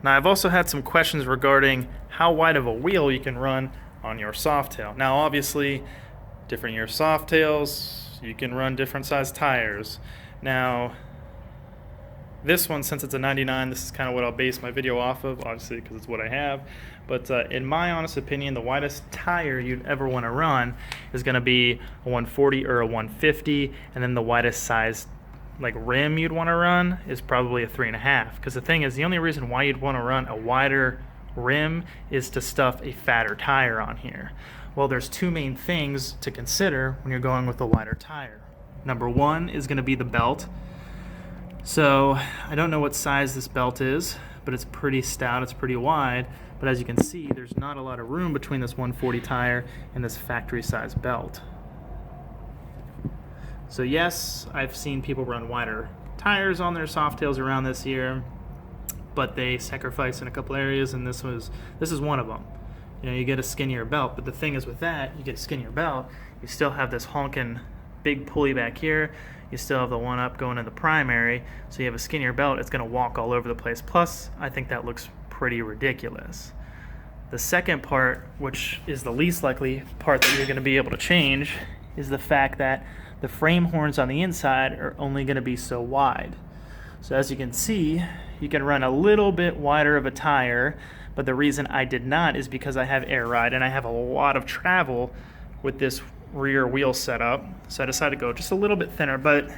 Now I've also had some questions regarding how wide of a wheel you can run on your Softail. Now obviously, different year Softails, you can run different size tires. Now this one, since it's a 99, this is kind of what I'll base my video off of, obviously because it's what I have. But in my honest opinion, the widest tire you'd ever want to run is going to be a 140 or a 150, and then the widest size like rim you'd want to run is probably a 3.5. Because the thing is, the only reason why you'd want to run a wider rim is to stuff a fatter tire on here. Well, there's two main things to consider when you're going with a wider tire. Number one is going to be the belt. So I don't know what size this belt is, but it's pretty stout, it's pretty wide. But as you can see, there's not a lot of room between this 140 tire and this factory size belt. So yes, I've seen people run wider tires on their Softails around this year, but they sacrifice in a couple areas, and this is one of them. You know, you get a skinnier belt, but the thing is with that, you get a skinnier belt, you still have this honking big pulley back here. You still have the one up going in the primary, so you have a skinnier belt, it's going to walk all over the place. Plus, I think that looks pretty ridiculous. The second part, which is the least likely part that you're going to be able to change, is the fact that the frame horns on the inside are only going to be so wide. So as you can see, you can run a little bit wider of a tire, but the reason I did not is because I have air ride and I have a lot of travel with this rear wheel setup, so I decided to go just a little bit thinner. But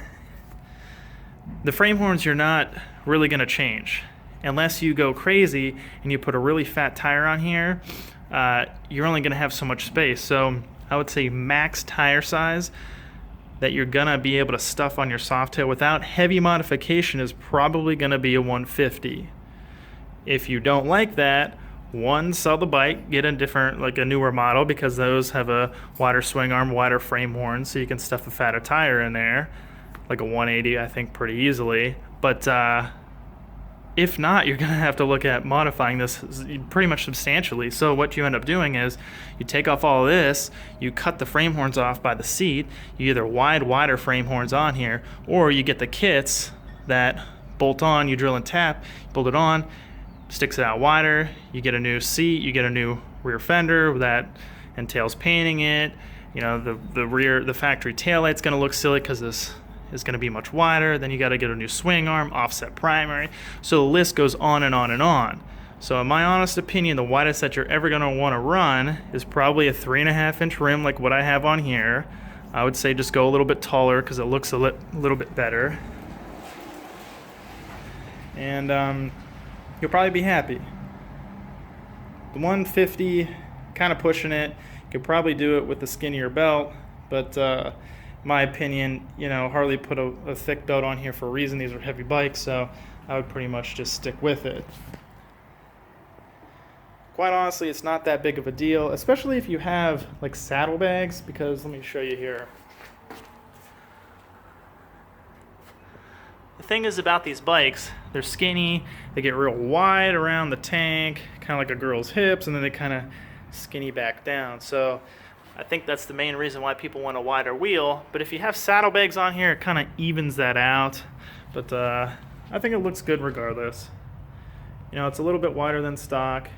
the frame horns, you're not really going to change unless you go crazy and you put a really fat tire on here. You're only going to have so much space. So I would say max tire size that you're going to be able to stuff on your Softail without heavy modification is probably going to be a 150. If you don't like that, one, sell the bike, get a different, like a newer model, because those have a wider swing arm, wider frame horn, so you can stuff a fatter tire in there, like a 180, I think, pretty easily. But if not, you're going to have to look at modifying this pretty much substantially. So what you end up doing is you take off all of this, you cut the frame horns off by the seat, you either wider frame horns on here, or you get the kits that bolt on, you drill and tap, bolt it on, sticks it out wider, you get a new seat, you get a new rear fender that entails painting it. You know, the factory taillight's going to look silly because this is going to be much wider. Then you got to get a new swing arm, offset primary. So the list goes on and on and on. So in my honest opinion, the widest that you're ever going to want to run is probably a 3.5-inch rim like what I have on here. I would say just go a little bit taller because it looks a little bit better. And you'll probably be happy. The 150, kind of pushing it. You could probably do it with a skinnier belt, but in my opinion, you know, Harley put a thick belt on here for a reason. These are heavy bikes, so I would pretty much just stick with it. Quite honestly, it's not that big of a deal, especially if you have like saddlebags, because let me show you here. The thing is about these bikes, they're skinny, they get real wide around the tank, kind of like a girl's hips, and then they kind of skinny back down. So I think that's the main reason why people want a wider wheel. But if you have saddlebags on here, it kind of evens that out. But I think it looks good regardless. You know, it's a little bit wider than stock.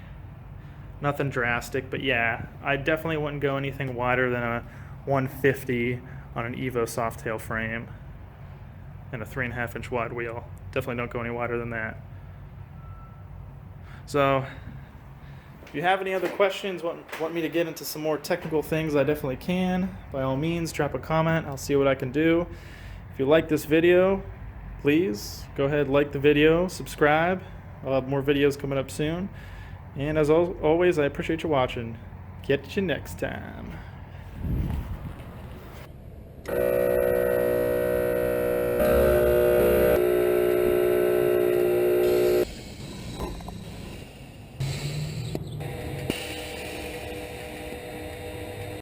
Nothing drastic, but yeah, I definitely wouldn't go anything wider than a 150 on an Evo Softail frame and a 3.5-inch wide wheel. Definitely don't go any wider than that. So if you have any other questions, want me to get into some more technical things, I definitely can. By all means, drop a comment. I'll see what I can do. If you like this video, please go ahead, like the video, subscribe. I'll have more videos coming up soon. And as always, I appreciate you watching. Catch you next time.